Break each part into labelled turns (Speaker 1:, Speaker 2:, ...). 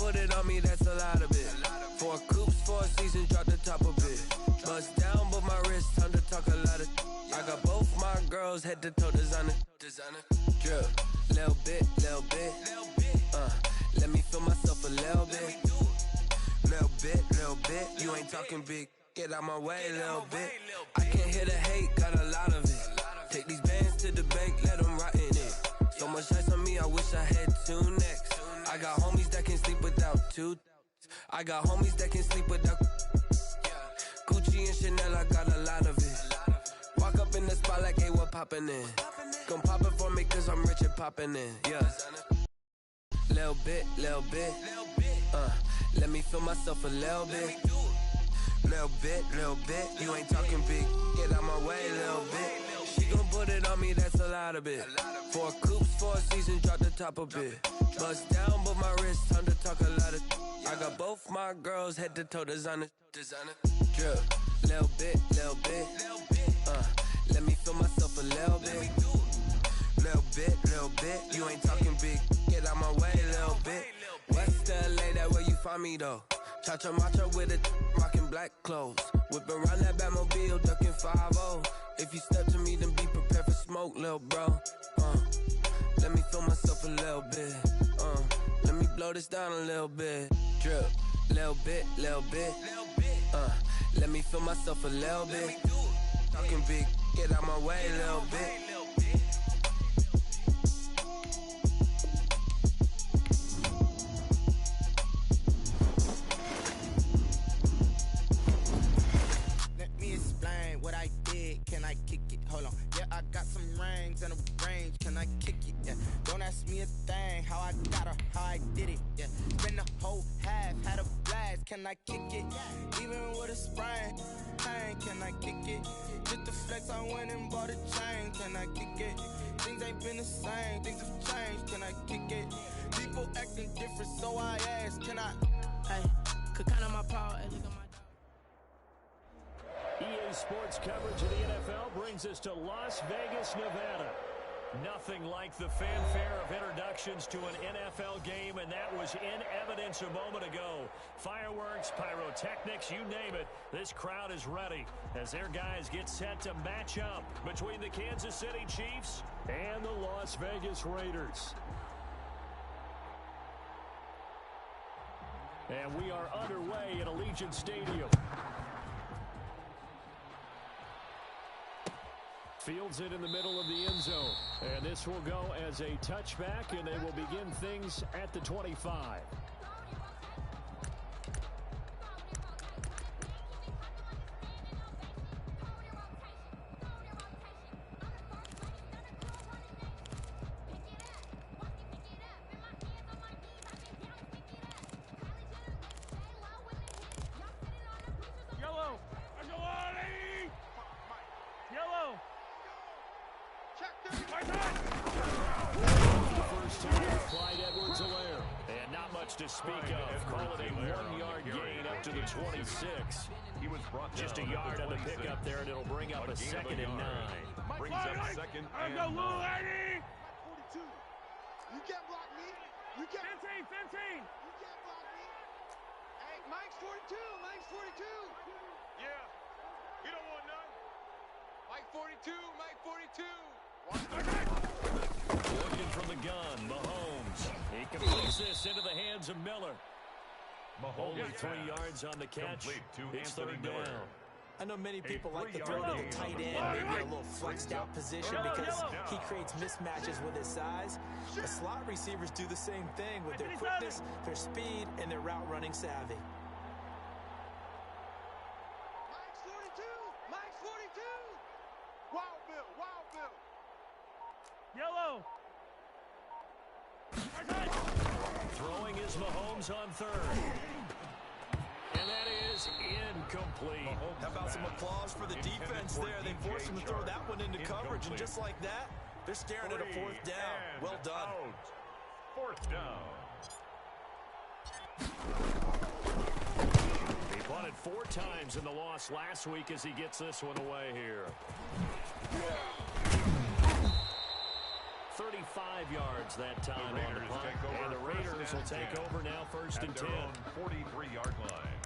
Speaker 1: put it on me, that's a lot of it. 4 coops, 4 seasons, drop the top of it. Bust down, but my wrist, time to talk a lot of. I got both my girls, head to toe designer. Drip, little bit. Let me feel myself a little bit. Little bit. You ain't talking big. Get out my way, little bit. I can't hear the hate, got a lot of it. Take these bands to the bank, let them rot in it. So much ice on me, I wish I had 2 necks. I got homies that can sleep without 2. I got homies that can sleep without. Gucci and Chanel, I got a lot of it. Walk up in the spot like, hey, what poppin' in? Gon' pop it for me cause I'm rich and poppin' in, yeah. Little bit. Let me feel myself a little bit. Little bit. You ain't talking big. Get out my way, little bit. She gon' put it on me, that's a lot of it. 4 coops, 4 seasons, drop the top of it. Bust down, but my wrist, time to talk a lot of. I got both my girls, head to toe designer. Drip, little bit. Let me feel myself a little bit. Little bit. You ain't talking big. Get out my way, little bit. West LA, that where you find me though. Cha-cha macha with it, rockin' black clothes. Whip around that Batmobile, ducking 5-0. If you step to me, then be prepared for smoke, lil' bro. Let me feel myself a little bit. Let me blow this down a little bit. Drip, little bit. Let me feel myself a little bit. Talking big, get out my way, little bit.
Speaker 2: Can I kick it? Hold on. Yeah, I got some rings and a range. Can I kick it? Yeah. Don't ask me a thing. How I got her, how I did it. Yeah. Spend the whole half, had a blast. Can I kick it? Even with a sprain. Pain, can I kick it? Just the flex, I went and bought a chain. Can I kick it? Things ain't been the same. Things have changed. Can I kick it? People acting different, so I ask. Can I? Hey, could count on my power. Hey, look at my.
Speaker 3: EA Sports coverage of the NFL brings us to Las Vegas, Nevada. Nothing like the fanfare of introductions to an NFL game, and that was in evidence a moment ago. Fireworks, pyrotechnics, you name it. This crowd is ready as their guys get set to match up between the Kansas City Chiefs and the Las Vegas Raiders. And we are underway at Allegiant Stadium. Fields it in the middle of the end zone. And this will go as a touchback, and they will begin things at the 25. To speak of, call it a 1-yard gain up to the 26. Just a yard on the pickup there, and it'll bring up a 2nd and 9.
Speaker 4: Brings up 2nd and 9.
Speaker 5: 42. You can't block me. You can't. 15. You can't block me. Hey, Mike's 42. Mike's 42.
Speaker 4: Yeah. You don't want none.
Speaker 5: Mike 42. Mike 42.
Speaker 3: Working from the gun, Mahomes. He completes this into the hands of Miller. Only 3 yards on the catch. It's 3rd down.
Speaker 6: I know many people like to throw to the tight end, maybe a little flexed out position because he creates mismatches with his size. The slot receivers do the same thing with their quickness, their speed, and their route running savvy.
Speaker 5: Mike's 42. Mike's 42. Wild Bill. Wild Bill.
Speaker 7: Yellow.
Speaker 3: Throwing is Mahomes on 3rd. And that is incomplete.
Speaker 6: How about some applause for the defense there? They forced him to throw that one into coverage, and just like that, they're staring at a 4th down. Well done.
Speaker 4: 4th down.
Speaker 3: He punted 4 times in the loss last week as he gets this one away here. 35 yards that time on the punt. And the Raiders will take over now, 1st and 10.
Speaker 4: 43-yard line.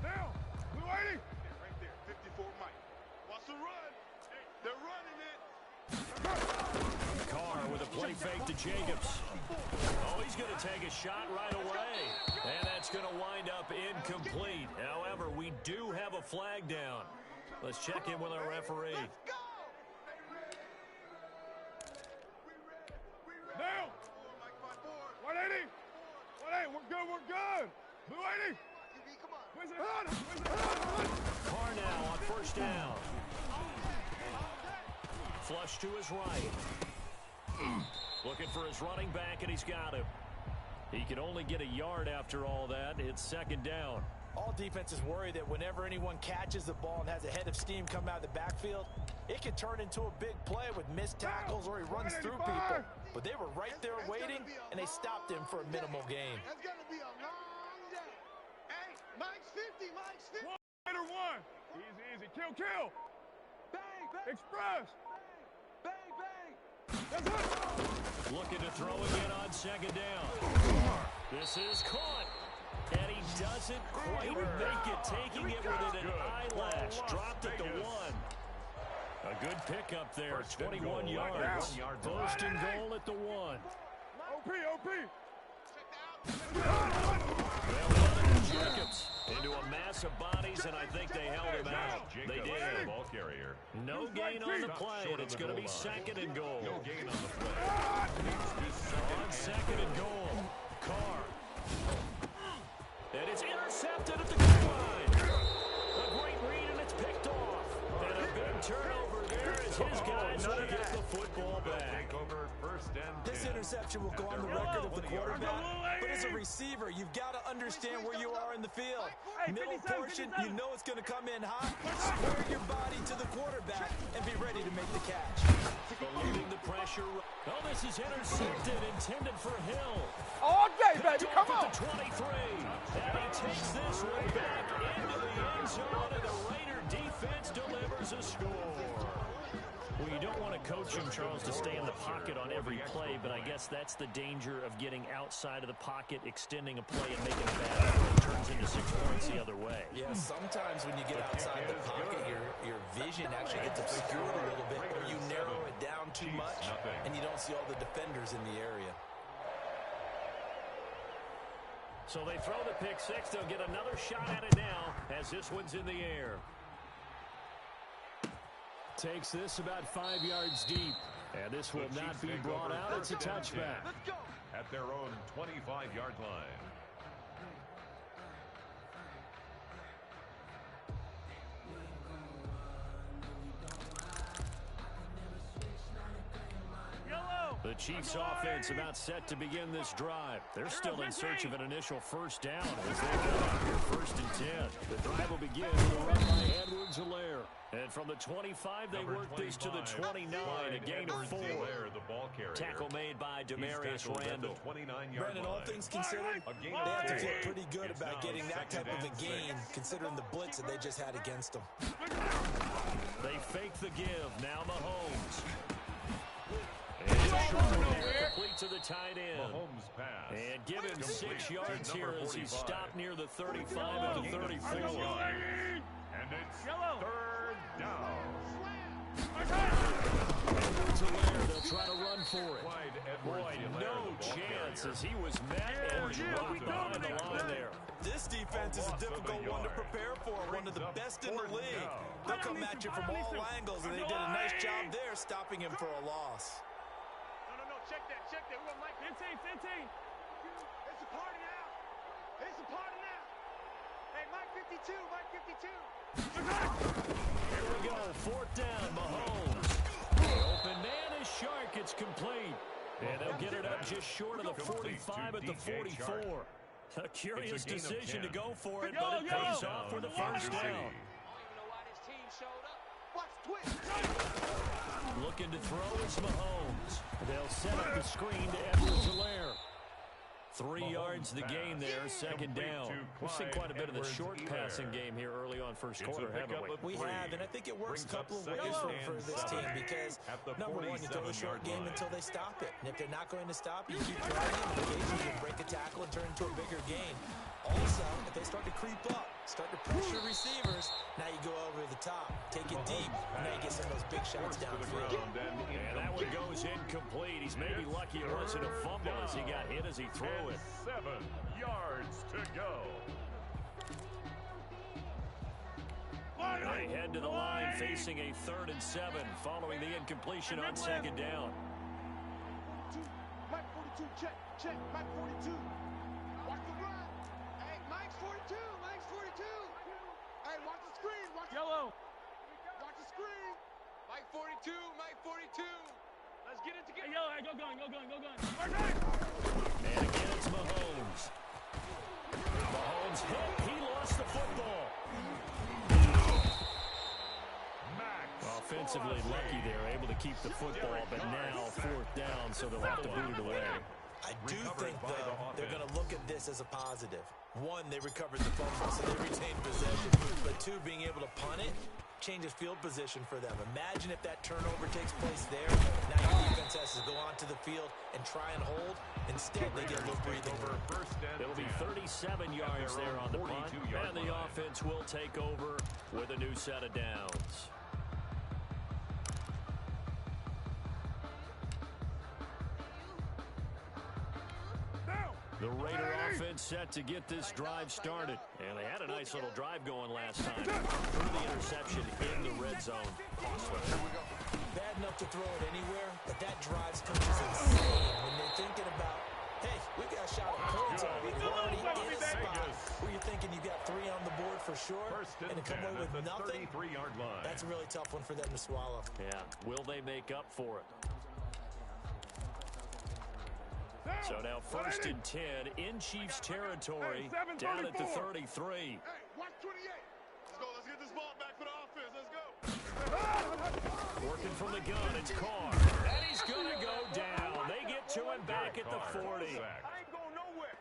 Speaker 5: Now, we're waiting. Right there, 54 Mike. Watch the run. They're running it.
Speaker 3: Carr with a play fake to Jacobs. Oh, he's going to take a shot right away. And that's going to wind up incomplete. However, we do have a flag down. Let's check in with our referee.
Speaker 5: Now. 180. 180. We're good. We're good. Blue 80. Where's it on? Where's it on?
Speaker 3: Carr now on 1st down. Flush to his right. Looking for his running back, and he's got him. He can only get a yard after all that. It's 2nd down.
Speaker 6: All defenses worry that whenever anyone catches the ball and has a head of steam come out of the backfield, it can turn into a big play with missed tackles or he runs through people. But they were right there waiting, and they stopped him for a minimal gain.
Speaker 5: That's going to be a long day. Hey, Mike's 50. Mike's 50. One. Easy, easy. Kill, kill. Bang, bang. Express. Bang, bang. That's it.
Speaker 3: Looking to throw again on 2nd down. This is caught. And he doesn't quite make it, taking it within an eyelash. Dropped at the 1. A good pickup there, 21 yards. 1st and goal at the 1.
Speaker 5: OP.
Speaker 3: Jacobs into a mass of bodies, and I think they held him out. They did.
Speaker 4: Ball carrier.
Speaker 3: No gain on the play, and it's going to be 2nd and goal.
Speaker 4: No gain on the play.
Speaker 3: On 2nd and goal, Carr. And it's intercepted at the goal line. A great read, and it's picked off. And a big turnover there as his guys will get the football back.
Speaker 4: Take over 1st and 10.
Speaker 6: This interception will go on the record of the quarterback, but as a receiver, you've got to understand where you are in the field. Middle portion, you know it's going to come in hot. Square your body to the quarterback and be ready to make the catch.
Speaker 3: Believing the pressure. Oh, this is intercepted, intended for Hill.
Speaker 5: All day, baby. Come on.
Speaker 3: At the 23. And he takes this one back into the end zone, and the Raider defense delivers a score. Well, you don't want to coach him, Charles, to stay in the pocket on every play, but I guess that's the danger of getting outside of the pocket, extending a play, and making a bad play. It turns into 6 points the other way.
Speaker 6: Yeah, sometimes when you get outside the pocket, your vision actually gets obscured a little bit, or you narrow it down too much, and you don't see all the defenders in the area.
Speaker 3: So they throw the pick 6. They'll get another shot at it now as this one's in the air. Takes this about 5 yards deep. And this will not be brought out. It's a touchback.
Speaker 4: At their own 25-yard line.
Speaker 3: The Chiefs offense about set to begin this drive. They're still in search of an initial 1st down as they go out here 1st and 10. The drive will begin with a run by Edwards-Helaire. And from the 25, they work this to the 29, a gain of 4. Tackle made by Demarius Randall.
Speaker 6: Brandon, all things considered, they have to feel pretty good about getting that type of a gain, considering the blitz that they just had against them.
Speaker 3: They fake the give. Now Mahomes. And complete to the tight end.
Speaker 4: Mahomes pass.
Speaker 3: And give him 6 yards here as he stopped near the 35 at the 34.
Speaker 4: And it's 3rd down.
Speaker 3: Edwards-Helaire, they'll try to run for it. Boy, no chance as he was met and dropped behind the line there.
Speaker 6: This defense is a difficult one to prepare for, one of the best in the league. They'll come at you from all angles, and they did a nice job there stopping him for a loss.
Speaker 5: No, check that. We want Mike 15. It's a party now. Hey, Mike 52.
Speaker 3: Here we go, 4th down, Mahomes. The open man is Shark. It's complete. And they'll get it up just short of the 45 at the 44. A curious decision to go for it, but it pays off for the 1st down. Looking to throw is Mahomes. They'll set up the screen to Edwards-Helaire. 3 yards the gain there, second down. We've seen quite a bit of the short passing game here early on first quarter, haven't we?
Speaker 6: We have, and I think it works a couple of ways for this team because, number one, you throw the short game until they stop it. And if they're not going to stop it, you keep throwing it, and occasionally you break a tackle and turn into a bigger gain. Also, if they start to creep up, start to pressure receivers, now you go over the top, take it deep, and now you get some of those big shots downfield.
Speaker 3: And that one goes incomplete. He's maybe lucky it wasn't a fumble as he got hit as he threw it.
Speaker 4: 7 yards to go.
Speaker 3: They head to the line facing a 3rd and 7 following the incompletion on second down.
Speaker 5: Mike 42, check, Mike 42. Watch the run. Hey, Mike's 42, Mike's 42. Hey, watch the screen, watch
Speaker 7: Yellow.
Speaker 5: Watch the screen. Mike 42, Mike 42. Let's get it together.
Speaker 7: Hey, yellow, hey, go gun.
Speaker 3: And again, it's Mahomes. Mahomes hit. He lost the football. Offensively lucky they're able to keep the football, but now 4th down, so they'll have to boot it away.
Speaker 6: I do think, though, they're going to look at this as a positive. One, they recovered the fumble, so they retained possession. But two, being able to punt it changes field position for them. Imagine if that turnover takes place there. Now your defense has to go onto the field and try and hold. Instead, they get a little breathing room.
Speaker 3: It'll be 37 yards there on the punt, and the offense will take over with a new set of downs. The Raider offense set to get this drive started. And they had a nice little drive going last time. Through the interception in the red zone. Costly.
Speaker 6: Bad enough to throw it anywhere, but that drives coaches insane when they're thinking about, hey, we got a shot at points already. We're already in a spot where you're thinking you got 3 on the board for sure, and to come away with nothing, that's a really tough one for them to swallow.
Speaker 3: Yeah, will they make up for it? So now 1st and 10 in Chiefs territory, down at the 33.
Speaker 5: Hey, watch 28. Let's go. Let's get this ball back for the offense. Let's go.
Speaker 3: Working from the gun, it's Carr. And he's going to go down. They get to him back at the 40.
Speaker 5: I ain't going nowhere.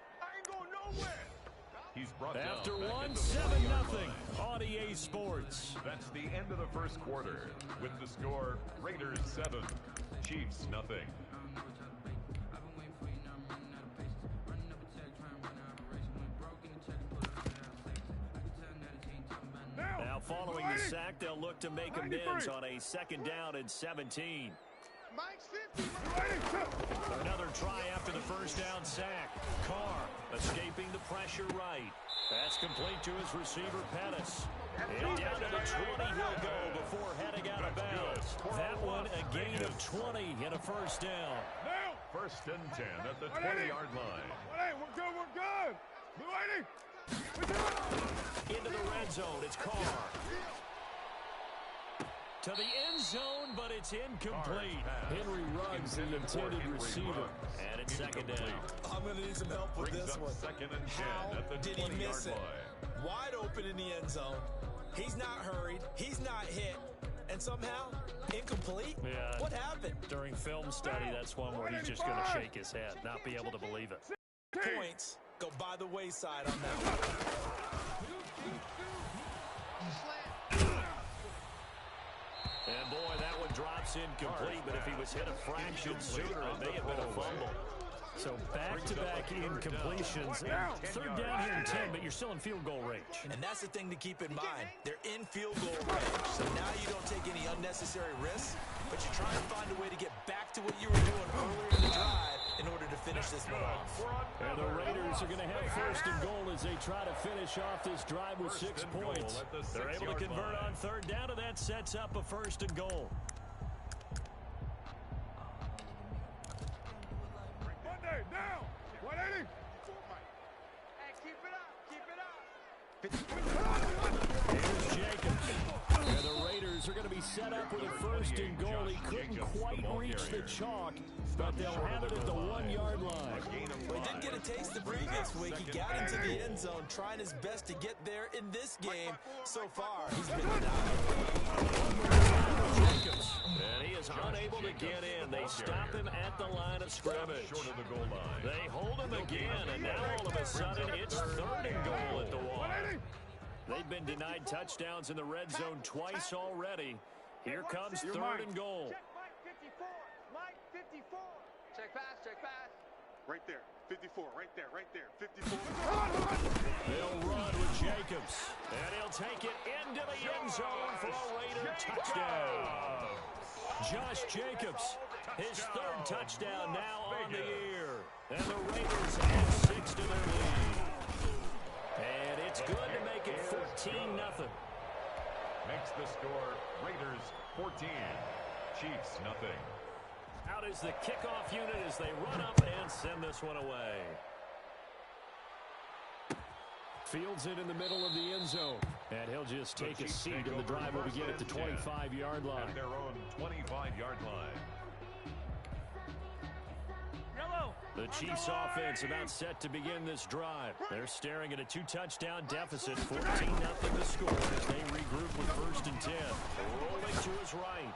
Speaker 4: He's brought
Speaker 3: After
Speaker 4: down
Speaker 3: 1, 7-0 on EA Sports.
Speaker 4: That's the end of the first quarter. With the score, Raiders 7, Chiefs 0. Now
Speaker 3: following the sack, they'll look to make amends on a 2nd down and 17.
Speaker 5: Mike's 50.
Speaker 3: Another try after the 1st down sack. Carr escaping the pressure right. That's complete to his receiver, Pettis. And down to the 20 he'll go before heading out of bounds. That one a gain of 20 and a 1st down.
Speaker 4: 1st and 10 at the 20-yard line.
Speaker 5: We're good. Blue 80.
Speaker 3: Into the red zone, it's Carr. To the end zone, but it's incomplete. Henry Ruggs, the intended receiver. And it's 2nd down.
Speaker 6: I'm going to need some help with this one.
Speaker 4: 2nd and 10
Speaker 6: How
Speaker 4: at the
Speaker 6: did he miss it? Wide open in the end zone. He's not hurried. He's not hit. And somehow, incomplete?
Speaker 3: Yeah.
Speaker 6: What happened?
Speaker 3: During film study, that's one where he's just going to shake his head, not be able to believe it.
Speaker 6: Points go by the wayside on that one.
Speaker 3: And boy, that one drops incomplete, but if he was hit a fraction sooner, it may have been a fumble. So back-to-back incompletions. 3rd down here and 10, but you're still in field goal range.
Speaker 6: And that's the thing to keep in mind. They're in field goal range. So now you don't take any unnecessary risks, but you try and find a way to get back to what you were doing earlier in the drive in order to finish this one off.
Speaker 3: And the Raiders are going to have 1st and goal as they try to finish off this drive with 6 points. They're able to convert on 3rd down, and that sets up a 1st and goal.
Speaker 5: Down. 180. Hey, keep it up.
Speaker 3: Here's Jacobs. And the Raiders are going to be set up with a 1st and goal. He couldn't quite reach the chalk, but they'll have it at the 1-yard line.
Speaker 6: Well, he did get a taste the previous week. He got into the end zone, trying his best to get there in this game. So far, he's been denied.
Speaker 3: Jacobs. And he is is unable to get in. They stop him at the line of scrimmage.
Speaker 4: Short of the goal line.
Speaker 3: They hold him again, and now all of a sudden it's 3rd and goal at the one. They've been denied touchdowns in the red zone twice already. Here comes 3rd and goal.
Speaker 5: Check Mike 54. Mike 54.
Speaker 8: Check pass, check pass.
Speaker 5: Right there. 54. Right there. Right there. 54.
Speaker 3: They'll run with Jacobs. And he'll take it into the end zone for a Raider touchdown. Josh Jacobs, his 3rd touchdown now on the year. And the Raiders add 6 to their lead. And it's good to make it 14-0.
Speaker 4: Makes the score Raiders 14, Chiefs nothing.
Speaker 3: Out is the kickoff unit as they run up and send this one away. Fields it in the middle of the end zone. And he'll just take a seat, and the drive will begin at the 25-yard line.
Speaker 4: At their own 25-yard line.
Speaker 3: The Chiefs offense about set to begin this drive. They're staring at a 2-touchdown deficit, 14-0 to score as they regroup with 1st and 10. Rolling to his right.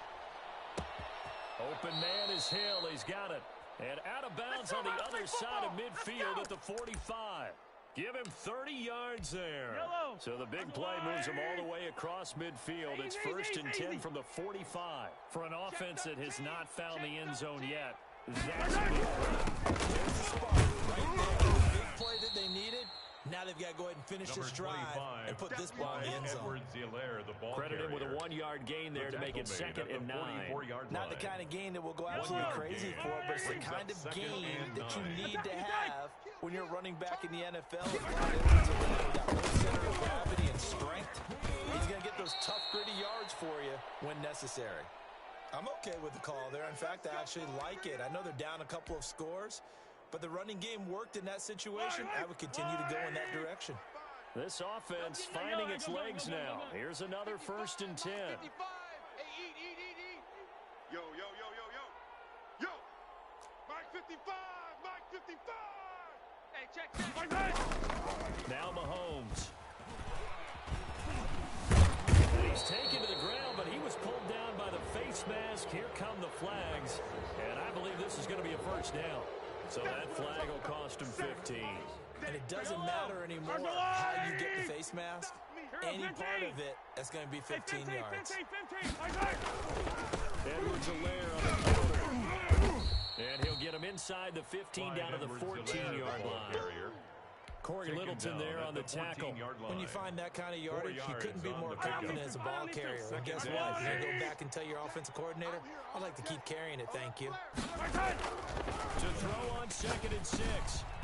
Speaker 3: Open man is Hill. He's got it. And out of bounds on the other side of midfield at the 45. Give him 30 yards there. So the big play moves him all the way across midfield. It's 1st and 10 from the 45. For an offense that has not found the end zone yet, that's a big play.
Speaker 6: There's the spark right there. The big play that they needed. Now they've got to go ahead and finish this drive and put this ball in the end zone.
Speaker 3: Credit him with a 1-yard gain there to make it 2nd and 9.
Speaker 6: Not the kind of gain that will go absolutely crazy for, but it's the kind of gain that you need to have when you're running back in the NFL. Got low center of gravity and strength. He's going to get those tough, gritty yards for you when necessary. I'm okay with the call there. In fact, I actually like it. I know they're down a couple of scores, but the running game worked in that situation. I would continue to go in that direction.
Speaker 3: This offense finding its legs now. Here's another 1st and 10.
Speaker 5: Yo, yo, yo, yo, yo. Yo. Mike 55. Mike 55.
Speaker 8: Hey, check.
Speaker 3: Now Mahomes. He's taken to the ground, but he was pulled down by the face mask. Here come the flags, and I believe this is going to be a 1st down. So that flag will cost him 15.
Speaker 6: And it doesn't matter anymore how you get the face mask. Any part of it, that's going to be 15 yards.
Speaker 3: Edwards-Helaire on the counter. And he'll get him inside the 15 down to the 14-yard line. Corey Littleton there on the tackle.
Speaker 6: When you find that kind of yardage, you couldn't be more confident as a ball carrier. And guess what? You're going to go back and tell your offensive coordinator, I'd like to keep carrying it, thank you.
Speaker 3: To throw on 2nd and 6.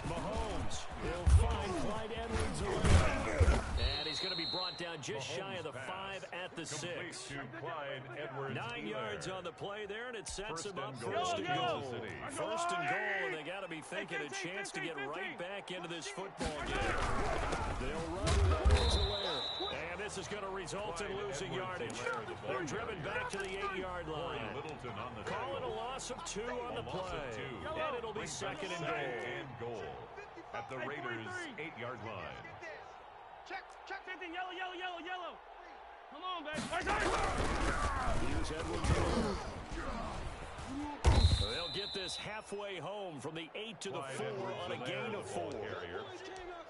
Speaker 3: Mahomes. He'll find Clyde Edwards-Helaire. And he's going to be brought down just shy of the 5 at the 6. 9 yards on the play there, and it sets him up 1st and goal. 1st and goal, and they got to be thinking a chance to get right back into this football game. They'll run with Edwards-Helaire. And this is going to result in losing yardage. They're driven back to the 8-yard line. Call it a loss of 2 on the play. And it'll be 2nd and goal.
Speaker 4: At the Raiders' 8-yard line.
Speaker 7: Check. 50. Yellow, yellow, yellow, yellow. Come on, baby.
Speaker 3: Here's Edwards. They'll get this halfway home from the 8 to the 4 on a gain of 4.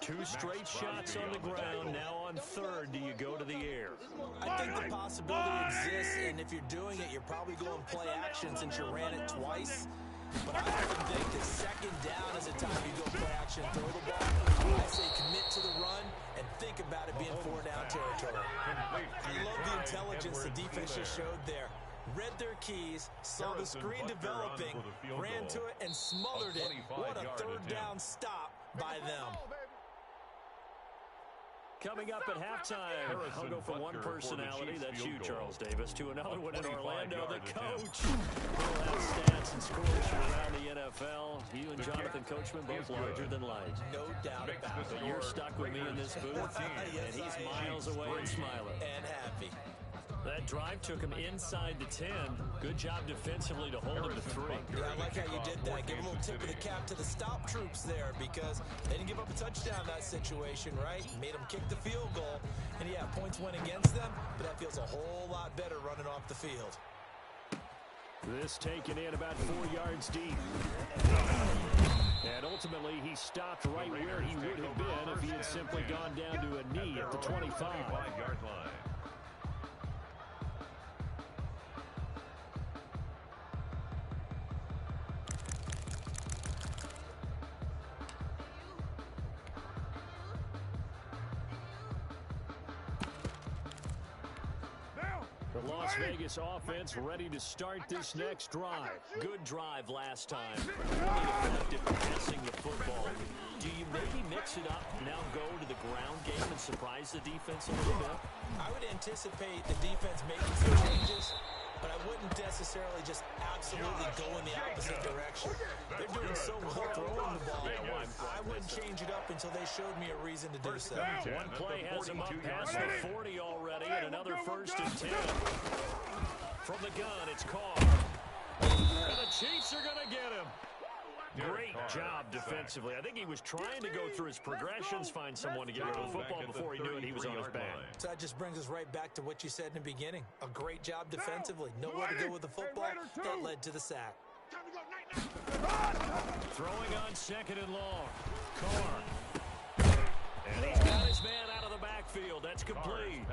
Speaker 3: 2 straight shots on the ground. Now on 3rd, do you go to the air?
Speaker 6: I think the possibility exists, and if you're doing it, you're probably going play action since you ran it twice. But I often think that 2nd down is a time you go play action, throw the ball. I say commit to the run and think about it being 4-down territory. I love the intelligence the defense just showed there. Read their keys, saw the screen developing, ran to it, and smothered it. What a 3rd down stop by them.
Speaker 3: Coming up at halftime, I'll go from one personality, that's you, Charles Davis, to another one in Orlando, the coach. We'll have stats and scores from around the NFL. You and Jonathan Coachman both larger than life.
Speaker 6: No doubt about it.
Speaker 3: But you're stuck with me in this booth, and he's miles away and smiling.
Speaker 6: And happy.
Speaker 3: That drive took him inside the 10. Good job defensively to hold him to 3.
Speaker 6: Yeah, I like how you did that. Give a little tip of the cap to the stop troops there because they didn't give up a touchdown in that situation, right? Made them kick the field goal. And, yeah, points went against them, but that feels a whole lot better running off the field.
Speaker 3: This taken in about 4 yards deep. And ultimately, he stopped right where he would have been if he had simply gone down to a knee at the 25-yard line. The Las Vegas offense ready to start this next drive.
Speaker 9: Good drive last time. Really effective passing the football. Do you maybe mix it up, now go to the ground game and surprise the defense a little bit?
Speaker 6: I would anticipate the defense making some changes, but I wouldn't necessarily just absolutely go in the opposite direction. They're doing so well throwing the ball. I wouldn't change it up until they showed me a reason to do so.
Speaker 3: One play has him up past the 40 already, and another 1st and 10. From the gun, it's Carr. And the Chiefs are going to get him. Great job defensively. I think he was trying to go through his progressions, find someone to get rid of the football before he knew it. He was on his back.
Speaker 6: So that just brings us right back to what you said in the beginning. A great job defensively. Nowhere to go with the football. That led to the sack.
Speaker 3: Throwing on 2nd and long. Carr. And he's got his man out of the backfield. That's complete.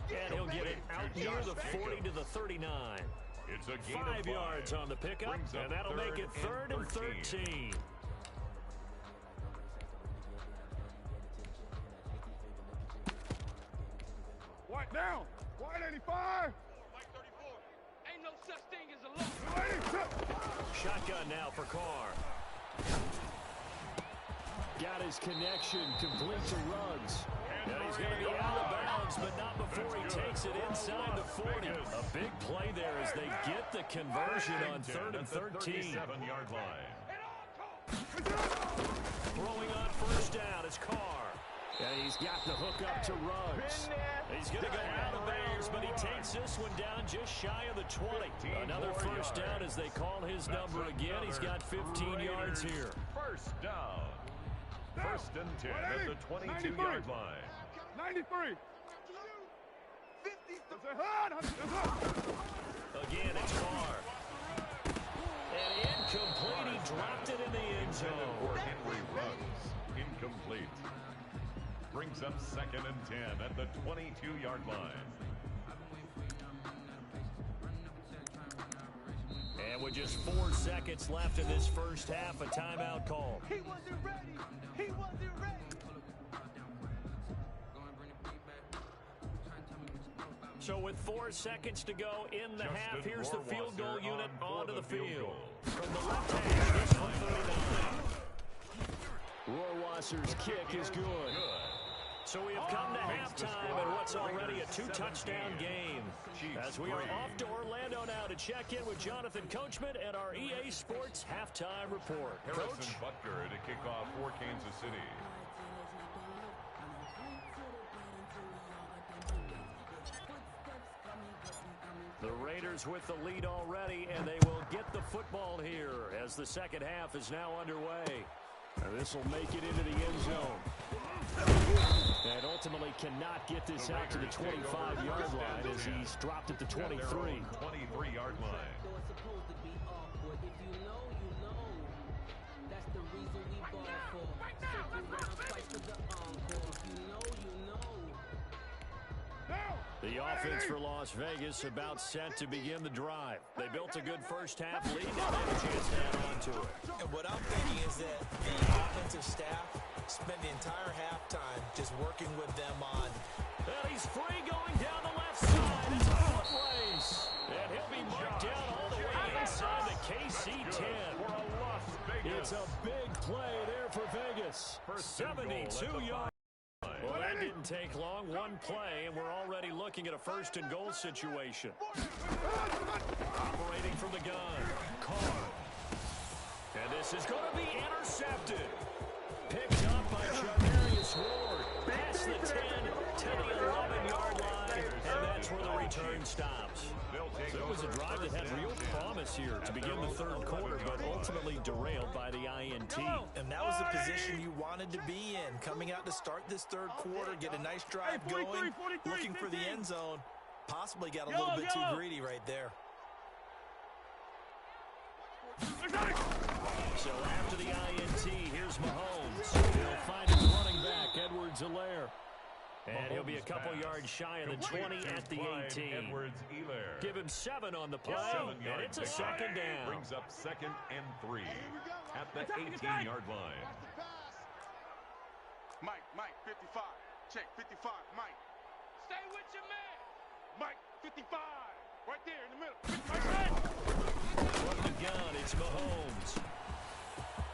Speaker 3: And he'll get it out near the 40 to the 39.
Speaker 4: It's a gain
Speaker 3: 5 yards on the pickup, and that'll make it 3rd and 13.
Speaker 5: White down. White 85.
Speaker 8: White 34. Ain't no such thing as a low.
Speaker 3: Shotgun now for Carr. Got his connection complete to Ruggs. And he's going to be out of bounds, but not before he takes it inside the 40. A big play there as they get the conversion on 3rd and 13.
Speaker 4: 37-yard line.
Speaker 3: Throwing on 1st down is Carr. And he's got the hook up to Ruggs. He's going to go out of bounds, but he takes this one down just shy of the 20. Another 1st down as they call his number again. He's got 15 yards here.
Speaker 4: 1st down. 1st and 10 at the 22-yard line.
Speaker 5: 93. 50.
Speaker 3: Again, it's Carr. And incomplete. He dropped it in the end zone.
Speaker 4: For Henry Ruggs. Incomplete. Brings up 2nd and 10 at the 22-yard line.
Speaker 3: And with just 4 seconds left in this first half, a timeout call.
Speaker 2: He wasn't ready. He wasn't ready.
Speaker 3: So with 4 seconds to go in the half, here's the field goal unit onto the field. From the left hand, this one 39. Rohrwasser's kick is good. So we have come to halftime in what's already a 2-touchdown game. As we are off to Orlando now to check in with Jonathan Coachman and our EA Sports halftime report.
Speaker 4: Harrison Butker to kick off for Kansas City.
Speaker 3: The Raiders with the lead already, and they will get the football here as the second half is now underway. And this will make it into the end zone. And ultimately cannot get this out to the 25-yard line as he's dropped at the 23.
Speaker 4: 23-yard line.
Speaker 10: So it's supposed to be awkward. If you know, you know. That's the reason we ball for. Circle round, fight for the encore. If you know, you know.
Speaker 3: The offense for Las Vegas about set to begin the drive. They built a good first half lead. Now they have a chance to add on to it.
Speaker 6: And what I'm thinking is that the offensive staff spent the entire halftime just working with them on.
Speaker 3: And he's free going down the left side. It's a foot race. And he'll be marked down all the way inside the KC-10. It's a big play there for Vegas. 72 yards. Well, that didn't take long. One play, and we're already looking at a 1st and goal situation. Operating from the gun, Carr. And this is going to be intercepted. Picked up by Charvarius Ward. Past the 10 to the 11-yard line, and that's where the return stops. So it was a drive that had real promise here to begin the 3rd quarter, but ultimately derailed by the INT.
Speaker 6: And that was the position you wanted to be in. Coming out to start this 3rd quarter, get a nice drive going, looking for the end zone. Possibly got a little bit too greedy right there.
Speaker 3: So after the INT, here's Mahomes. He'll find his running back, Edwards-Helaire. And he'll be a couple yards shy of the 20 at the 18. Give him 7 on the play, and it's a second down.
Speaker 4: Brings up 2nd and 3 at the 18-yard line.
Speaker 5: Mike, 55. Check, 55, Mike.
Speaker 8: Stay with your man.
Speaker 5: Mike, 55. Right there in the middle.
Speaker 3: From the gun, it's Mahomes.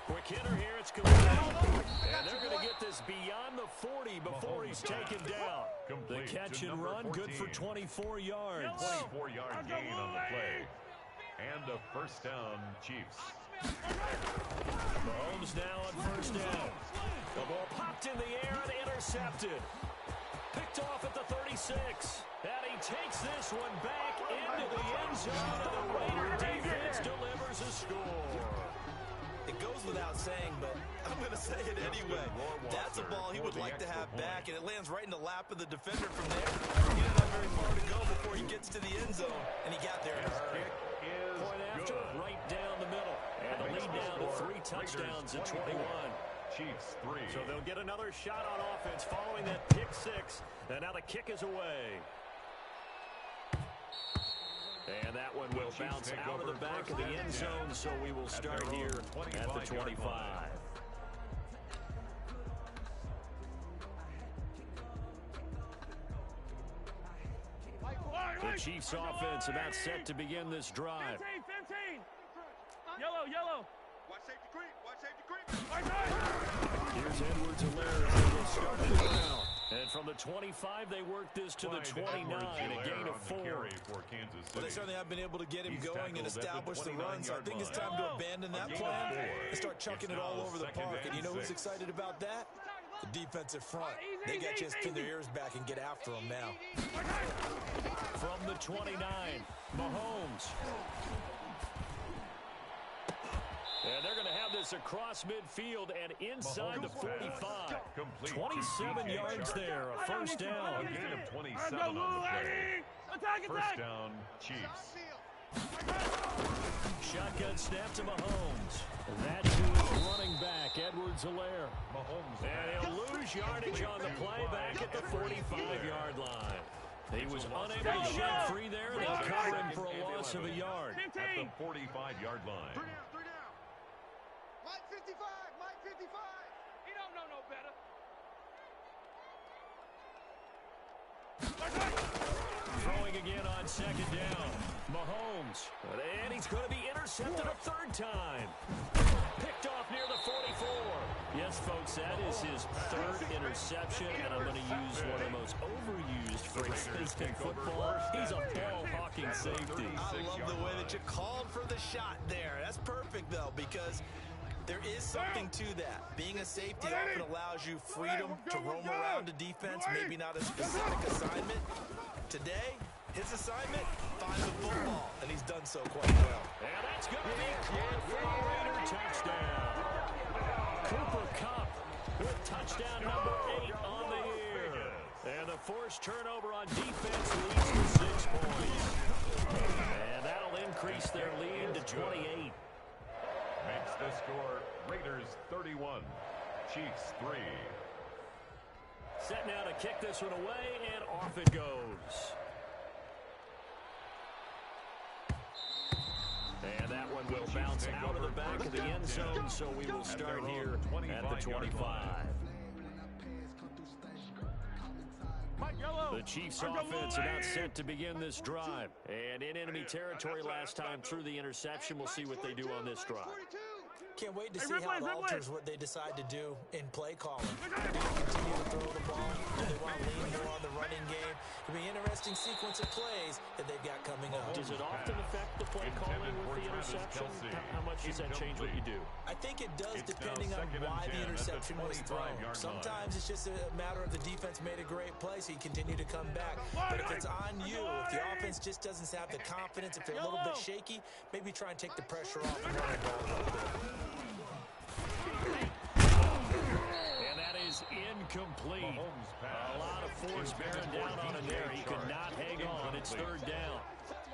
Speaker 3: Quick hitter here, it's complete. And they're going to get this beyond the 40 before he's taken down. The catch and run, good for 24 yards.
Speaker 4: 24-yard gain on the play. And a first down, Chiefs.
Speaker 3: Mahomes now on first down. The ball popped in the air and intercepted. Picked off at the 36. And he takes this one back into the end zone, and the Raider defense delivers a score.
Speaker 6: It goes without saying, but I'm going to say it anyway. That's a ball he would like to have back, and it lands right in the lap of the defender from there. He didn't have very far to go before he gets to the end zone, and he got there in a hurry.
Speaker 3: Point after, right down the middle. And the lead down to 3 touchdowns at 21.
Speaker 4: Chiefs 3.
Speaker 3: So they'll get another shot on offense following that pick 6. And now the kick is away. And that one will bounce out of the back of the end zone, so we will start here at the 25. The Chiefs offense about set to begin this drive.
Speaker 7: 15. Yellow.
Speaker 5: Watch safety green.
Speaker 3: Here's Edwards-Helaire as they get started at the ground. And from the 25, they work this to the 29, a gain of 4.
Speaker 6: Well, they certainly have been able to get him going and establish the run, so I think it's time to abandon that plan and start chucking it all over the park. And you know who's excited about that? The defensive front. They got a chance to pin their ears back and get after him now.
Speaker 3: From the 29, Mahomes. And they're going to have this across midfield and inside the 45. 27 yards there, a first down.
Speaker 4: A gain of 27 on the play. First down, Chiefs.
Speaker 3: Shotgun snap to Mahomes. That to his running back, Edwards-Helaire. And he'll lose yardage on the play back at the 45-yard line. He was unable to shed free there. They'll cover him for a loss of a yard.
Speaker 4: At the 45-yard line.
Speaker 5: Mike 55.
Speaker 8: He don't know no better.
Speaker 3: Throwing again on second down. Mahomes. And he's going to be intercepted a third time. Picked off near the 44. Yes, folks, that is his third interception, and I'm going to use one of the most overused phrases in football. He's a ball-hawking safety.
Speaker 6: I love the way that you called for the shot there. That's perfect, though, because there is something to that. Being a safety often allows you freedom to roam around a defense, maybe not a specific assignment. Today, his assignment, find the football, and he's done so quite well.
Speaker 3: And that's going to be caught for a Raider touchdown. Cooper Kupp with touchdown number 8 on the year. And the forced turnover on defense leads to 6 points. And that'll increase their lead to 28.
Speaker 4: Makes the score Raiders 31, Chiefs 3.
Speaker 3: Set now to kick this one away, and off it goes. And that one will bounce out of the back of the end zone, so we will start here at the 25. The Chiefs offense about set to begin this drive. And in enemy territory last time through the interception. We'll see what they do on this drive.
Speaker 6: Can't wait to see how it alters what they decide to do in play calling. Do they continue to throw the ball? Do they want to lean more on the running game? It'll be an interesting sequence of plays that they've got coming up.
Speaker 3: Does it often affect the play calling with the interception? How much does that change what you do?
Speaker 6: I think it does, depending on why the interception was thrown. Sometimes it's just a matter of the defense made a great play, so you continue to come back. But if it's on you, if the offense just doesn't have the confidence, if they're a little bit shaky, maybe try and take the pressure off and run the ball a little bit.
Speaker 3: And that is incomplete. A lot of force bearing down on him there. He could not hang on. It's third down.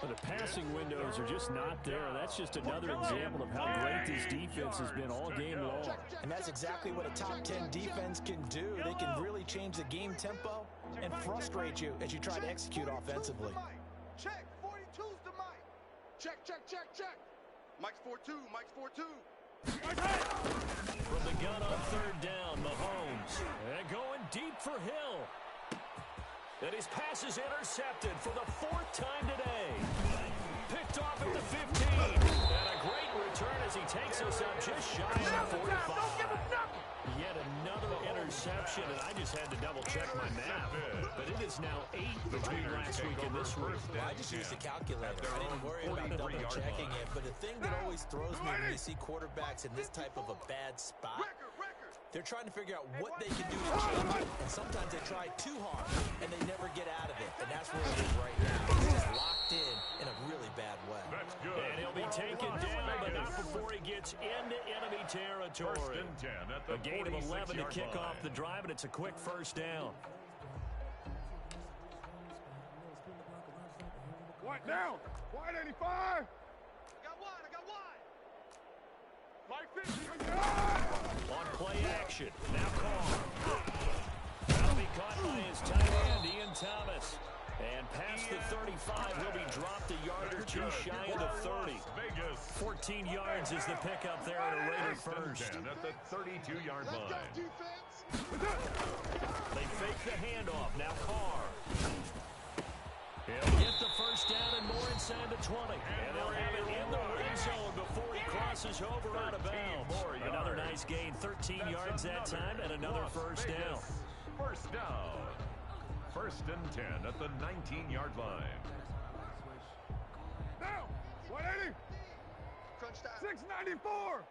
Speaker 3: But the passing windows are just not there. That's just another example of how great this defense has been all game long.
Speaker 6: And that's exactly what a top 10 defense can do. They can really change the game tempo and frustrate you as you try to execute offensively.
Speaker 5: Check, 42's the mic. Check, check, check, check. Mike's 4-2, Mike's 4-2.
Speaker 3: From the gun on third down, Mahomes. And going deep for Hill. And his pass is intercepted for the 4th time today. Picked off at the 15. And a great return as he takes us up just shy of the 45. Yet another interception, and I just had to double-check my math. But it is now 8 between last week and this week.
Speaker 6: Well, I just used a calculator. I didn't worry about double-checking it. But the thing that always throws me when you see quarterbacks in this type of a bad spot, they're trying to figure out what they can do to change it. And sometimes they try too hard, and they never get out of it. And that's where it is right now. He's just locked in a really bad way.
Speaker 4: That's good.
Speaker 3: And he'll be taken down, but not before he gets into enemy territory.
Speaker 4: First and 10 at the
Speaker 3: a gain of 11 to kick
Speaker 4: line.
Speaker 3: off the drive, and it's a quick first down.
Speaker 5: White down. White 85. I got wide. Mike 50.
Speaker 3: On play action. Now Carr. That'll be caught by his tight end, Ian Thomas. And past the 35, he'll be dropped a yard or two shy of the 30. 14 yards is the pickup there at a Raider first.
Speaker 4: At the 32-yard line.
Speaker 3: They fake the handoff. Now Carr. He'll get the first down and more inside the 20. And they'll have it in the red zone before he crosses over out of bounds. Another nice gain, 13 yards that time, and another first down.
Speaker 4: First down. First and 10 at the 19-yard line.
Speaker 5: Down. 180. Crunch time. 694.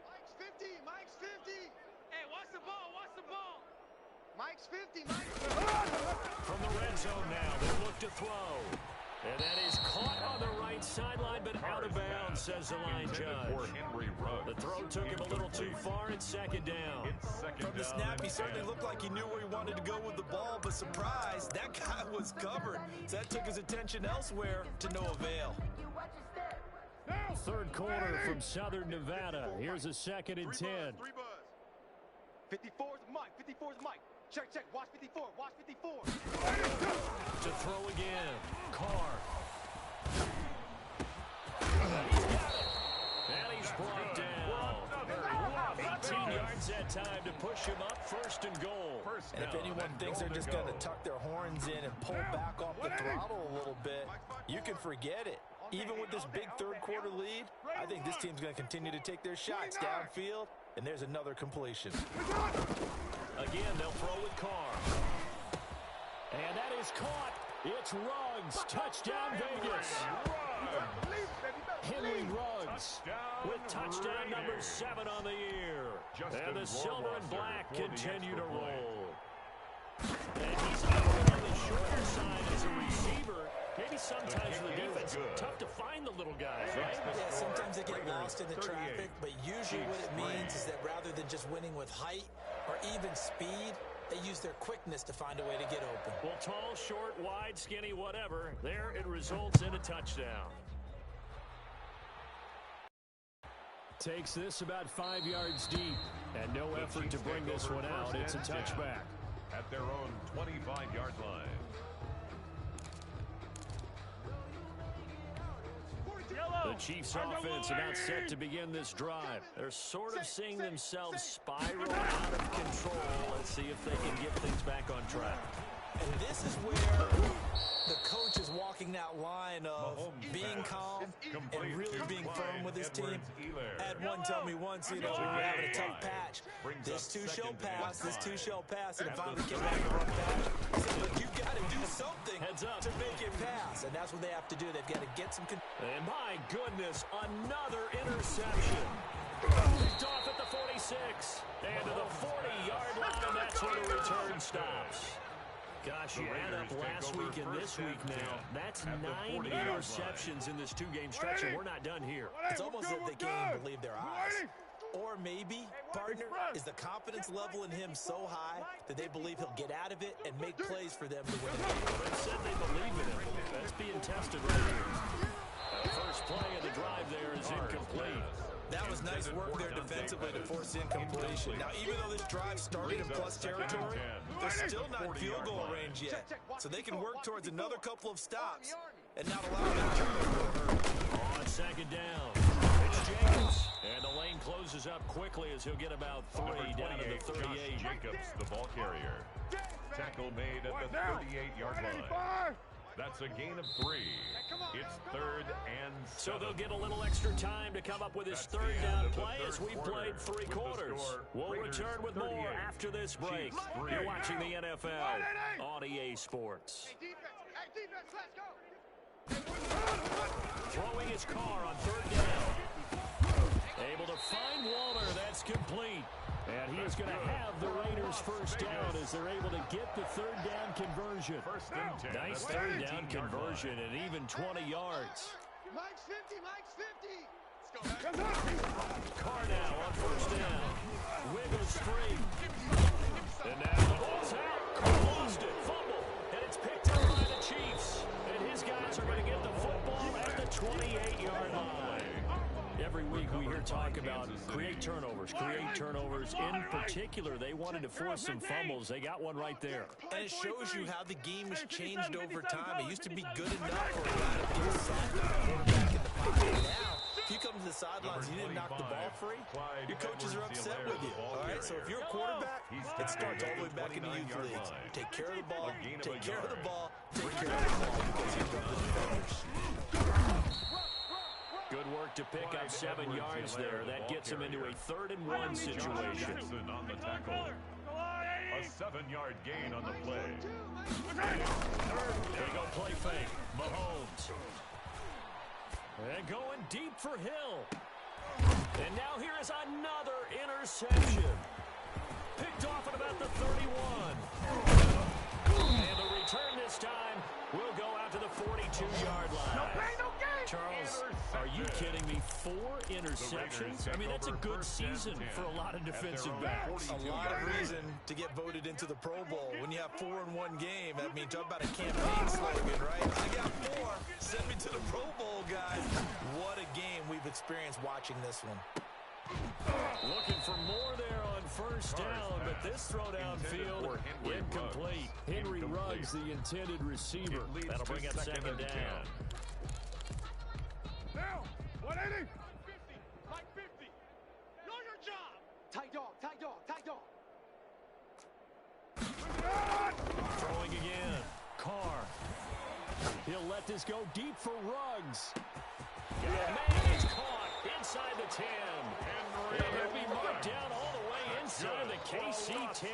Speaker 5: Mike's 50. Mike's 50.
Speaker 8: Hey, watch the ball. Watch the ball.
Speaker 5: Mike's 50. Mike's 50.
Speaker 3: From the red zone now, they look to throw. And that is caught on the right sideline, but out of bounds, says the line judge. The throw took him a little too far. It's second down.
Speaker 6: From the snap, he certainly looked like he knew where he wanted to go with the ball, but surprise, that guy was covered. So that took his attention elsewhere to no avail.
Speaker 3: Third quarter from Southern Nevada. Here's a second and 10.
Speaker 5: 54's Mike. 54's Mike. Check, check. Watch 54. Watch 54.
Speaker 3: To throw again. Carr. And he's brought down. 18 yards that time to push him up, first and goal.
Speaker 6: And if anyone thinks they're just going to tuck their horns in and pull back off the throttle a little bit, you can forget it. Even with this big third quarter lead, I think this team's going to continue to take their shots downfield, and there's another completion.
Speaker 3: Again, they'll throw with Carr. And that is caught. It's Ruggs. Touchdown, Vegas. Henry Ruggs with touchdown number 7 on the year. And the silver and black continue to roll. And he's on the shorter side as a receiver. Maybe sometimes the defense tough to find the little guys, right?
Speaker 6: Yeah, sometimes they get lost in the traffic, but usually what it means is that rather than just winning with height or even speed, they use their quickness to find a way to get open.
Speaker 3: Well, tall, short, wide, skinny, whatever. There it results in a touchdown. Takes this about 5 yards deep, and no effort to bring this one out. It's a touchback.
Speaker 4: At their own 25-yard line.
Speaker 3: The Chiefs offense about set to begin this drive. They're sort of seeing themselves spiral out of control. Let's see if they can get things back on track.
Speaker 6: And this is where the coach is walking that line of being calm and really being firm with his team. I had one tell me once, you know, we were having a tough patch. This two shall pass, this two shall pass, and it finally came back to run patch. He said, look, you've got to do something to make it pass, and that's what they have to do. They've got to get some control.
Speaker 3: And my goodness, another interception. Picked off at the 46. And to the 40-yard line, that's where the return stops. Gosh, you add up last week and this week now. That's 9 interceptions in this two-game stretch, and we're not done here.
Speaker 6: It's almost as if they can't even believe their eyes. Or maybe, partner, is the confidence level in him so high that they believe he'll get out of it and make plays for them to win the game.
Speaker 3: Well, they said they believe in him. That's being tested right here. First play of the drive there is incomplete.
Speaker 6: That was nice work there defensively to force incompletion. Now, even though this drive started in plus territory, they're still not in field goal range yet. So they can work towards another couple of stops and not allow them to turn.
Speaker 3: On second down, it's Jacobs. And the lane closes up quickly as he'll get about 3 down to the 38.
Speaker 4: Jacobs, the ball carrier. Tackle made at the 38-yard line. That's a gain of 3. It's 3rd and 7.
Speaker 3: So they'll get a little extra time to come up with his third down play as we played 3 quarters. We'll return with more after this break. You're watching the NFL on EA Sports.
Speaker 8: Hey, defense, let's go.
Speaker 3: Throwing his car on 3rd down. Able to find Waller. That's complete. And he is going to have the Raiders first down as they're able to get the 3rd down conversion. Nice 3rd down conversion and even 20 yards.
Speaker 8: Mike's 50, Mike's 50.
Speaker 3: Carr now on 1st down. Wiggles free. And now the ball's out. Carr lost it. Fumble. And it's picked up by the Chiefs. And his guys are going to get the football at the 28-yard line. Every week we hear talk about create turnovers. In particular, they wanted to force some fumbles. They got one right there.
Speaker 6: And it shows you how the game has changed over time. It used to be good enough for a guy to be a quarterback in the pocket. Now, if you come to the sidelines and you didn't knock the ball free, your coaches are upset with you. All right, so if you're a quarterback, it starts all the way back in the youth leagues. Take care of the ball, take care of the ball, take care of the ball, because you've got the defenders.
Speaker 3: Good work to pick up 7 yards there. That gets him into a 3rd and 1 situation.
Speaker 4: On the tackle. A 7-yard gain on the play.
Speaker 3: They go play fake. Mahomes. And going deep for Hill. And now here is another interception. Picked off at about the 31. And the return this time will go out to the 42-yard line. Charles, are you kidding me? 4 interceptions? I mean, that's a good season for a lot of defensive backs.
Speaker 6: A lot of reason to get voted into the Pro Bowl. When you have 4 in one game, I mean, talk about a campaign slogan, right? I got 4. Send me to the Pro Bowl, guys. What a game we've experienced watching this one.
Speaker 3: Looking for more there on 1st down, but this throw downfield incomplete. Henry Ruggs, the intended receiver. That'll bring up 2nd down.
Speaker 5: Now, 180.
Speaker 8: Mike 50. Know your job.
Speaker 10: Tight dog, tight dog, tight dog.
Speaker 3: Throwing again. Carr. He'll let this go deep for Ruggs. And man, he's caught inside the 10. And he'll be marked down all the way inside the KC 10.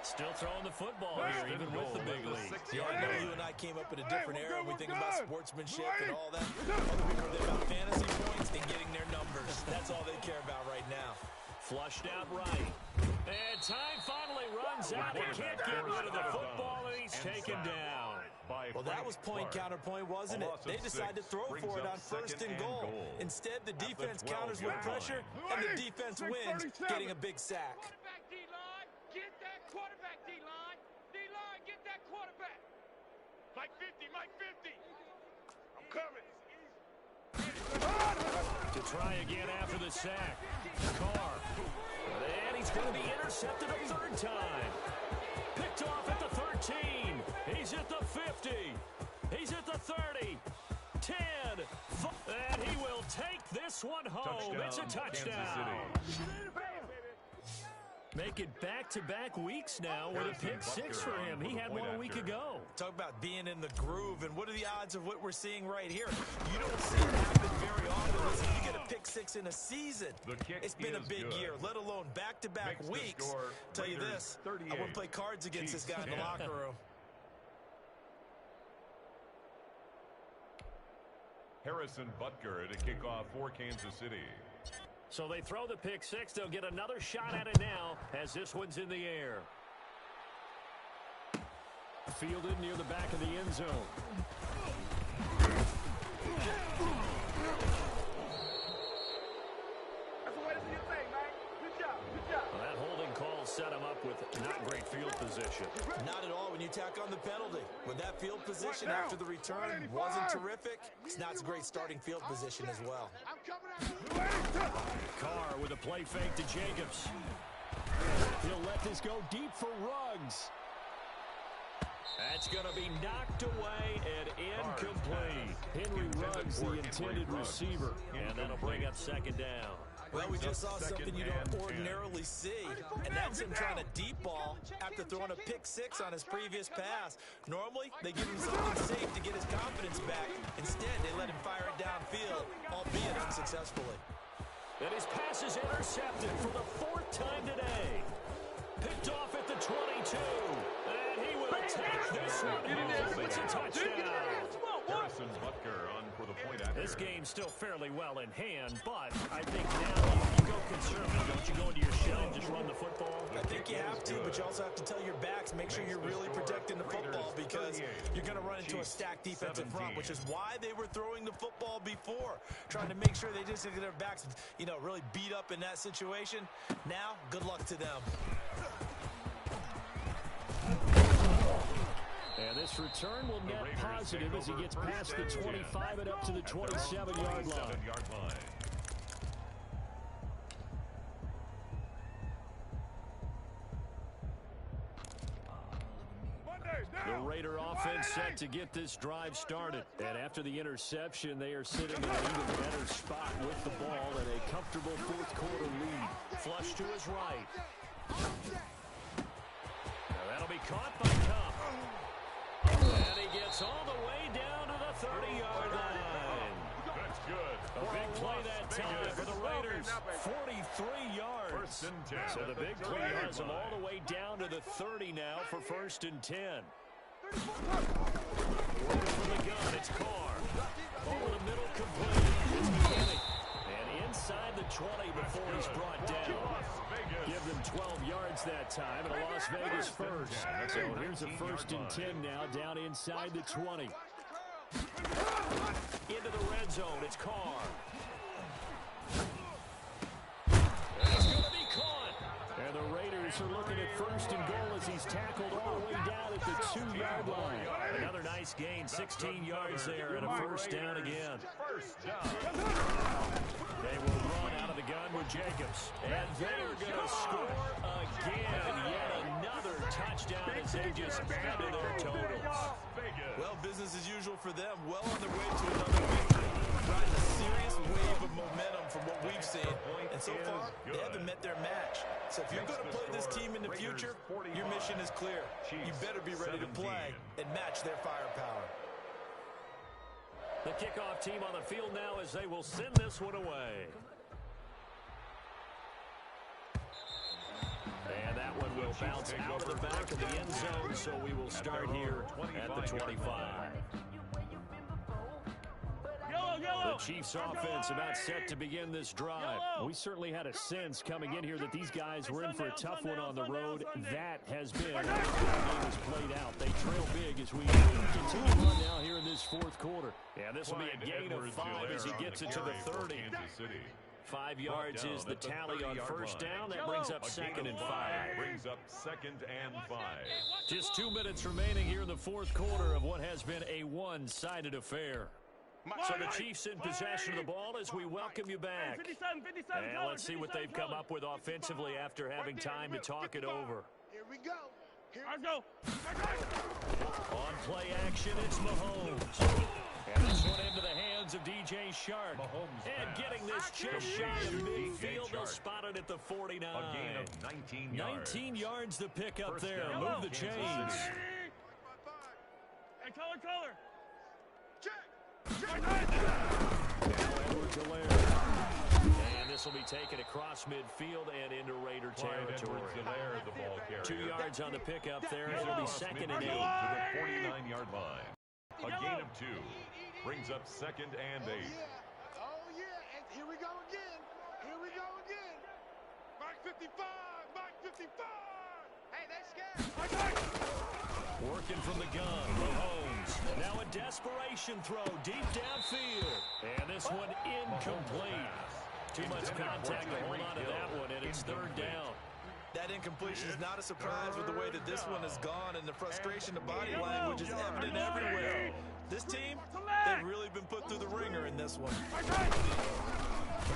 Speaker 3: Still throwing the football here, even with the big league.
Speaker 6: Yeah, I know you and I came up in a different era. We think about sportsmanship and all that. Other people think about fantasy points and getting their numbers. That's all they care about right now.
Speaker 3: Flushed out right. And time finally runs out. He can't get rid of the football, and he's taken down.
Speaker 6: Well, that was point-counterpoint, wasn't it? They decided to throw for it on 1st and goal. Instead, the defense counters with pressure, and the defense wins, getting a big sack.
Speaker 8: Quarterback D-line. Get that quarterback D-line. D-line, get that quarterback.
Speaker 5: Mike 50, Mike 50. I'm coming.
Speaker 3: To try again after the sack. Carr. And he's going to be intercepted a 3rd time. Picked off at the 13. He's at the 50. He's at the 30. 10. And he will take this one home. It's a touchdown. Make it back-to-back weeks now with a pick 6 for him. He had one a week ago.
Speaker 6: Talk about being in the groove, and what are the odds of what we're seeing right here? You don't see it happen very often. Listen, you get a pick 6 in a season. It's been a big year, let alone back-to-back weeks. Tell you this, I wouldn't play cards against this guy in the locker room.
Speaker 4: Harrison Butker to kick off for Kansas City.
Speaker 3: So they throw the pick 6. They'll get another shot at it now as this one's in the air. Fielded near the back of the end zone.
Speaker 9: position.
Speaker 6: Not at all when you tack on the penalty. With that field position after the return wasn't terrific, it's not a great starting field position as well.
Speaker 3: Carr with a play fake to Jacobs. He'll let this go deep for Ruggs. That's going to be knocked away and incomplete. Henry Ruggs, the intended receiver. And that'll bring up second down.
Speaker 6: Well, we just saw something you don't ordinarily see, and that's him trying to deep ball after throwing a pick six on his previous pass. Normally, they give him something safe to get his confidence back. Instead, they let him fire it downfield, albeit unsuccessfully.
Speaker 3: And his pass is intercepted for the fourth time today. Picked off at the 22. And he will take this one home. It's a touchdown.
Speaker 4: Harrison Butker on for the point after.
Speaker 3: This game's still fairly well in hand, but I think now you go conservative. Don't you go into your shell and just run the football?
Speaker 6: I think you have to, but you also have to tell your backs, make sure you're really protecting the football because you're going to run into a stacked defensive front, which is why they were throwing the football before, trying to make sure they just get their backs, really beat up in that situation. Now, good luck to them.
Speaker 3: And this return will net positive as he gets past the 25 and up to the 27-yard line. The Raider offense set to get this drive started. And after the interception, they are sitting in an even better spot with the ball and a comfortable fourth-quarter lead. Flush to his right. Now that'll be caught by Cup. And he gets all the way down to the 30-yard line.
Speaker 4: That's good.
Speaker 3: A big play that time for the Raiders. 43 yards.
Speaker 4: First and 10.
Speaker 3: So the big play has them all the way down to the 30 now for first and 10. From the gun, it's Carr. Over the middle, complete. It's McKinney. And inside the 20 before he's brought down. Give them 12 yards that time, and a Las Vegas first. So here's a first and 10 now, down inside the 20. Into the red zone, it's Carr. It's going to be caught. And the Raiders are looking at first and goal as he's tackled all the way down at the 2-yard line. Another nice gain, 16 yards there, and a first down again. They will run out of the gun with Jacobs. And they're going to score again. Yet another touchdown as they just add to their totals.
Speaker 6: Well, business as usual for them. Well on their way to another victory. Riding a serious wave of momentum from what we've seen. And so far, they haven't met their match. So if you're going to play this team in the future, your mission is clear. You better be ready to play and match their firepower.
Speaker 3: The kickoff team on the field now as they will send this one away. And that one will bounce out of the back of the end zone, so we will start here at the 25. The Chiefs offense about set to begin this drive. We certainly had a sense coming in here that these guys were in for a tough one on the road. That has been how the game has played out. They trail big as we continue on now here in this fourth quarter. Yeah, this will be a gain of 5 as he gets it to the 30. 5 yards is the tally on first down. That brings up second and 5.
Speaker 4: Brings up second and 5.
Speaker 3: Just 2 minutes remaining here in the fourth quarter of what has been a one-sided affair. So the Chiefs in possession of the ball as we welcome you back. And let's see what they've come up with offensively after having time to talk it over.
Speaker 5: Here we go.
Speaker 7: Let's go.
Speaker 3: On play action, it's Mahomes. And this one into the hands of DJ Shark. And getting this just shy of midfield, they'll spot it at the 49.
Speaker 4: A gain of 19 yards.
Speaker 3: 19 yards to pick up there. Move the chains.
Speaker 7: Hey, color.
Speaker 3: Now Edwards-Helaire. And this will be taken across midfield and into Raider territory. 2 yards on the pickup there. It'll be second and 8.
Speaker 4: To the 49-yard line. A gain of 2. Brings up second and 8.
Speaker 5: Oh, yeah. And here we go again. Mark 55. Hey, they scared.
Speaker 3: Working from the gun, Mahomes. Now a desperation throw deep downfield. And this one incomplete. Too much contact to hold on to that one, and it's third down.
Speaker 6: That incompletion is not a surprise with the way that this one has gone, and the frustration, the body language is evident everywhere. This team, they've really been put through the ringer in this one.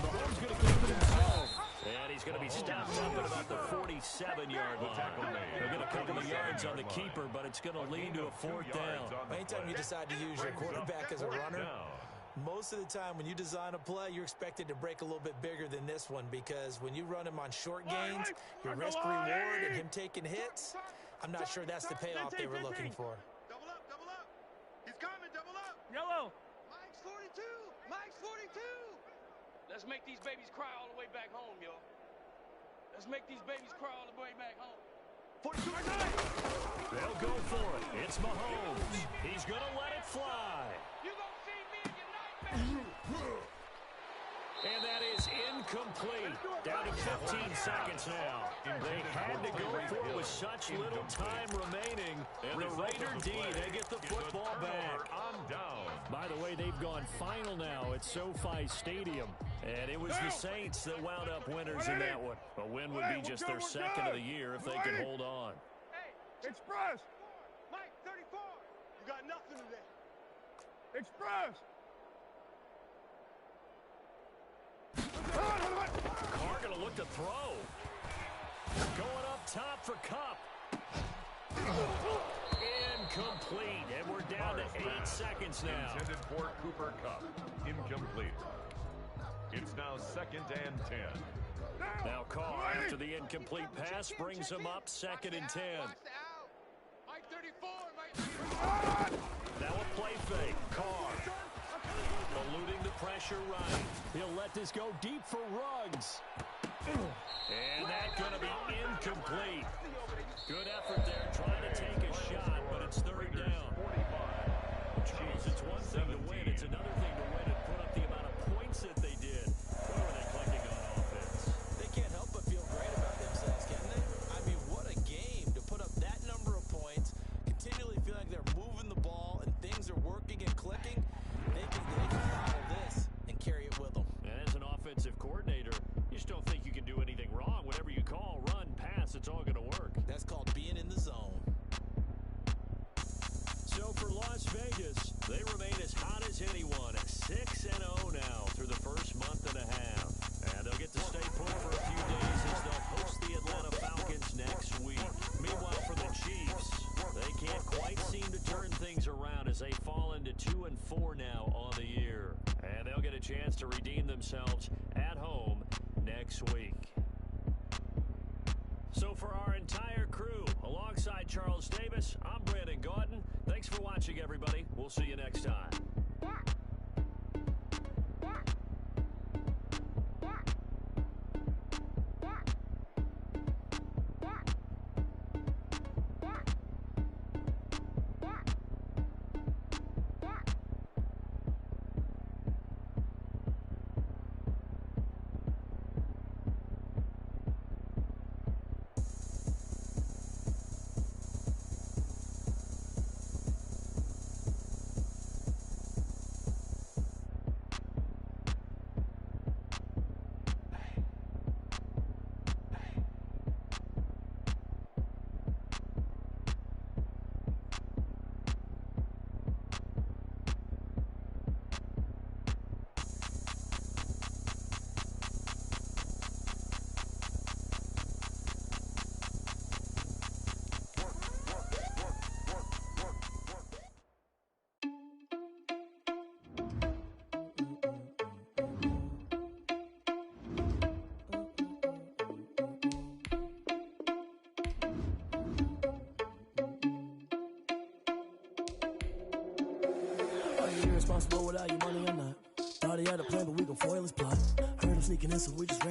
Speaker 3: Mahomes going to keep it himself. And he's going to be stopped up at about the 47-yard line. They'll get a couple of yards on the keeper, but it's going to lead to a fourth down.
Speaker 6: Anytime you decide to use your quarterback as a runner, most of the time when you design a play, you're expected to break a little bit bigger than this one, because when you run him on short gains, your risk-reward and him taking hits, I'm not sure that's the payoff they were looking for.
Speaker 5: Double up, double up. He's coming, double up.
Speaker 7: Yellow.
Speaker 8: Mike's 42. Mike's 42. Let's make these babies cry all the way back home, yo. Let's make these babies cry all the way back home.
Speaker 3: 42. They'll go for it. It's Mahomes. He's going to let it fly.
Speaker 8: You gonna see me in your nightmares.
Speaker 3: And that is incomplete. Down to 15 seconds now. They had to go for it with such little time remaining. And the Raider D, they get the football back. By the way, they've gone final now at SoFi Stadium. And it was the Saints that wound up winners in that one. A win would be just their second of the year if they could hold on.
Speaker 5: Hey, Express. Mike, 34. You got nothing today. Express.
Speaker 3: Carr going to look to throw. Going up top for Kupp. Incomplete. And we're down to 8 seconds now.
Speaker 4: Intended for Cooper Kupp. Incomplete. It's now 2nd and 10.
Speaker 3: Now Carr, after the incomplete pass, brings him up 2nd and 10.
Speaker 8: Mike 34, Mike 34.
Speaker 3: Now a play fake. Carr eluding the pressure right. He'll let this go deep for Ruggs. And that's going to be incomplete. Good effort there, trying to take a shot, but it's 3rd down. Jeez, it's one thing to win. It's another thing to win and put up the amount of points that they did. What were they clicking on offense?
Speaker 6: They can't help but feel great about themselves, can they? I mean, what a game to put up that number of points, continually feel like they're moving the ball and things are working and clicking. They can follow this and carry it with them.
Speaker 3: And as an offensive coordinator, you just don't think you can do anything wrong. Whatever you call, run, pass, it's all going to work.
Speaker 6: That's called being in the zone.
Speaker 3: So for Las Vegas, they remain as hot as anyone at 6-0 now through the first month and a half. And they'll get to stay put for a few days as they'll host the Atlanta Falcons next week. Meanwhile, for the Chiefs, they can't quite seem to turn things around as they fall into 2-4 now on the year. And they'll get a chance to redeem themselves at home next week. So for our entire crew, alongside Charles Davis, I'm Brandon Gaudin. Thanks for watching, everybody. We'll see you next time.
Speaker 11: Irresponsible without your money or not. Thought he had a plan, but we gon' foil his plot. Heard him sneaking in, so we just ran.